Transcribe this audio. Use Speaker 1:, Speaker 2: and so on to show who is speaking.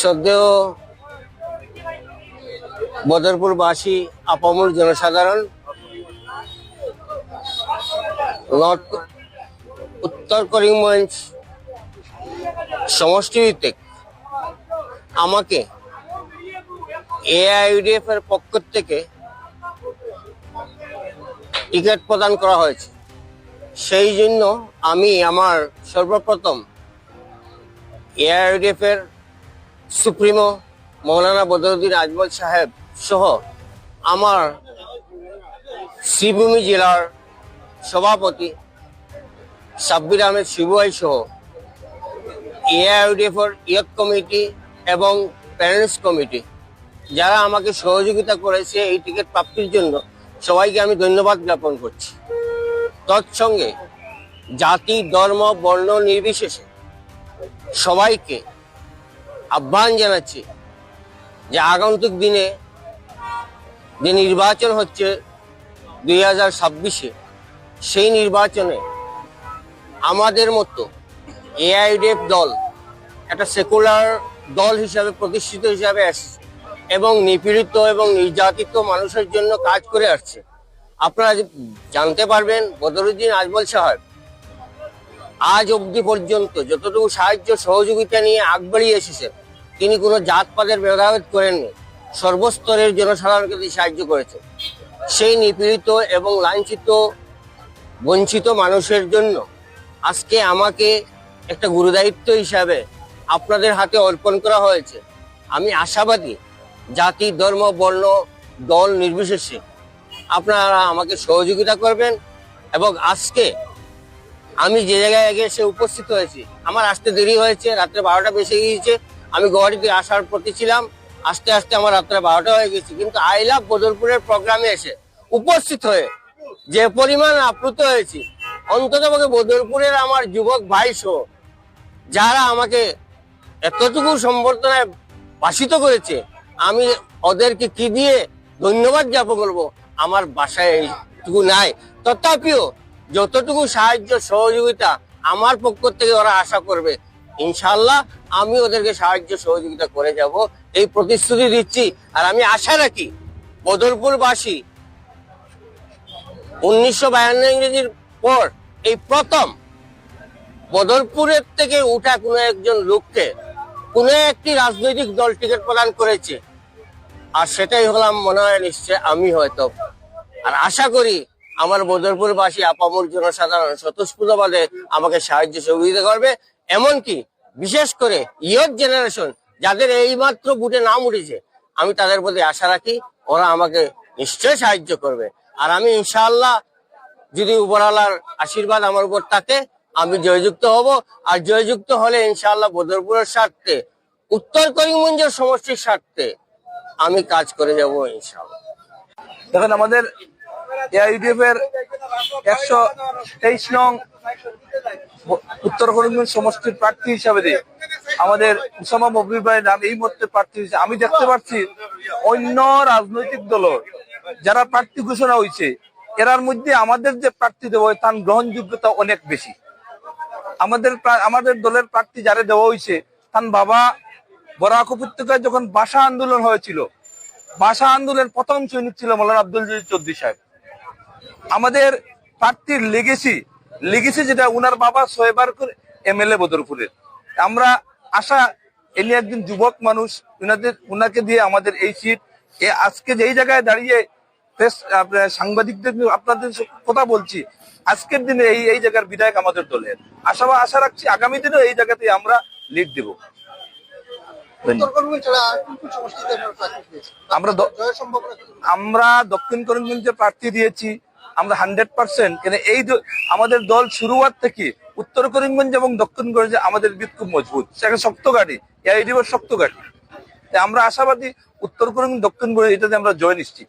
Speaker 1: শ্রদ্ধেয় বদরপুরবাসী, আপামর জনসাধারণ, উত্তর করিমগঞ্জ সমষ্টি ভিত্তিক আমাকে এআইইউডিএফ এর পক্ষ থেকে টিকিট প্রদান করা হয়েছে। সেই জন্য আমি আমার সর্বপ্রথম এআইইউডিএফ এর সুপ্রিমো মৌলানা বদরুদ্দিন আজমল সাহেব সহ আমার শ্রীভূমি জেলার সভাপতি সাব্বির আহমেদ শিবুয়াই সহ এআইইউডিএফ এর ইয়ত কমিটি এবং প্যারেন্টস কমিটি যারা আমাকে সহযোগিতা করেছে এই টিকিট প্রাপ্তির জন্য, সবাইকে আমি ধন্যবাদ জ্ঞাপন করছি। তৎসঙ্গে জাতি, ধর্ম, বর্ণ নির্বিশেষে সবাইকে আহ্বান জানাচ্ছি যে আগন্তুক দিনে যে নির্বাচন হচ্ছে 2026-এ, সেই নির্বাচনে আমাদের মতো এআইইউডিএফ দল একটা সেকুলার দল হিসাবে প্রতিষ্ঠিত হিসাবে আসছে এবং নিপীড়িত এবং নির্যাতিত মানুষের জন্য কাজ করে আসছে। আপনারা জানতে পারবেন বদরুদ্দিন আজমল সাহেব আজ অবধি পর্যন্ত যতটুকু সাহায্য সহযোগিতা নিয়ে আগ বাড়িয়ে এসেছেন, তিনি কোনো জাতপাতের ভেদাভেদ করেননি, সর্বস্তরের জনসাধারণকে তিনি সাহায্য করেছেন। সেই নিপীড়িত এবং লাঞ্ছিত বঞ্চিত মানুষের জন্য আজকে আমাকে একটা গুরুদায়িত্ব হিসাবে আপনাদের হাতে অর্পণ করা হয়েছে। আমি আশাবাদী জাতি, ধর্ম, বর্ণ, দল নির্বিশেষে আপনারা আমাকে সহযোগিতা করবেন। এবং আজকে আমি যে জায়গায় আগে এসে উপস্থিত হয়েছি, আমার আসতে দেরি হয়েছে, রাত্রে 12টা বেজে গিয়েছে। আমি গুয়াহাটিতে আসার প্রতি ছিলাম, আস্তে আস্তে আমার রাত্রে 12টা হয়ে গেছে। কিন্তু আই লাভ বদরপুরের প্রোগ্রামে এসে উপস্থিত হয়ে যে পরিমাণ আপ্লুত হয়েছি, অন্ততপক্ষে বদরপুরের আমার যুবক ভাই সহ যারা আমাকে এতটুকু সম্বর্ধনায় ভাষিত করেছে, আমি ওদেরকে কি দিয়ে ধন্যবাদ জ্ঞাপন করবো আমার বাসায় এইটুকু নাই। তথাপিও যতটুকু সাহায্য সহযোগিতা আমার পক্ষ থেকে ওরা আশা করবে, ইনশাল্লাহ আমি ওদেরকে সাহায্য সহযোগিতা করে যাব, এই প্রতিশ্রুতি দিচ্ছি। আর আমি আশা রাখি বদরপুরবাসী 1952 ইংরেজির পর এই প্রথম বদরপুরের থেকে উঠা কোনো একজন লোককে কোনো একটি রাজনৈতিক দল টিকিট প্রদান করেছে, আর সেটাই হলাম মনে হয় নিশ্চয় আমি হয়তো। আর আশা করি আমার বদরপুরবাসী আপামর জনসাধারণ স্বতঃস্ফূর্তভাবে আমাকে সাহায্য সহযোগিতা করবে। এমনকি বিশেষ করে ইয়ত জেনারেশন যাদের এইমাত্র বুটে নাম উঠেছে, আমি তাদের প্রতি আশা রাখি ওরা আমাকে নিশ্চয় সাহায্য করবে। আর আমি ইনশাআল্লাহ যদি উপরওয়ালার আশীর্বাদ আমার উপর থাকে, আমি জয়যুক্ত হব। আর জয়যুক্ত হলে ইনশাআল্লাহ বদরপুরের স্বার্থে, উত্তর করিমগঞ্জের সমষ্টির স্বার্থে আমি কাজ করে যাব ইনশাআল্লাহ।
Speaker 2: দেখেন, আমাদের এআইইউডিএফ এর 123 নং উত্তর করিমগঞ্জ সমষ্টির প্রার্থী হিসাবে আমাদের উসামা মবরুর ভাইয়ের নাম এই মুহূর্তে প্রার্থী হয়েছে। আমি দেখতে পাচ্ছি অন্য রাজনৈতিক দলের যারা প্রার্থী ঘোষণা হয়েছে, এরার মধ্যে আমাদের যে প্রার্থী দেওয়া হয় তার গ্রহণযোগ্যতা অনেক বেশি। আমাদের দলের প্রার্থী যারা দেওয়া হয়েছে, তার বাবা বরাক উপত্যকায় যখন ভাষা আন্দোলন হয়েছিল, ভাষা আন্দোলনের প্রথম সৈনিক ছিল মৌলানা আব্দুল জলিল চৌধুরী সাহেব। আমাদের প্রার্থীর লেগেছি যেটা, উনার বাবা 6 বার করে এমএলএ বদরপুরের। আমরা আশা, এনে একজন যুবক মানুষ, উনাকে দিয়ে আমাদের এই সিট, আজকে যেই জায়গায় দাঁড়িয়ে সাংবাদিকদের আপনাদের কথা বলছি, আজকের দিনে এই জায়গার বিধায়ক আমাদের দলের। আশা রাখছি আগামী দিনেও এই জায়গাতে আমরা লিড দেব। আমরা দক্ষিণ করিমগঞ্জে প্রার্থী দিয়েছি আমরা 100%। এই আমাদের দল শুরুয়াত থেকে উত্তর করিমগঞ্জ এবং দক্ষিণ করিমগঞ্জে আমাদের ভিত খুব মজবুত, সেখানে শক্ত গাড়ি, এআইইউডিএফ শক্ত গাড়ি। আমরা আশাবাদী উত্তর করিমগঞ্জ দক্ষিণ করিমগঞ্জ এটাতে আমরা জয় নিশ্চিত।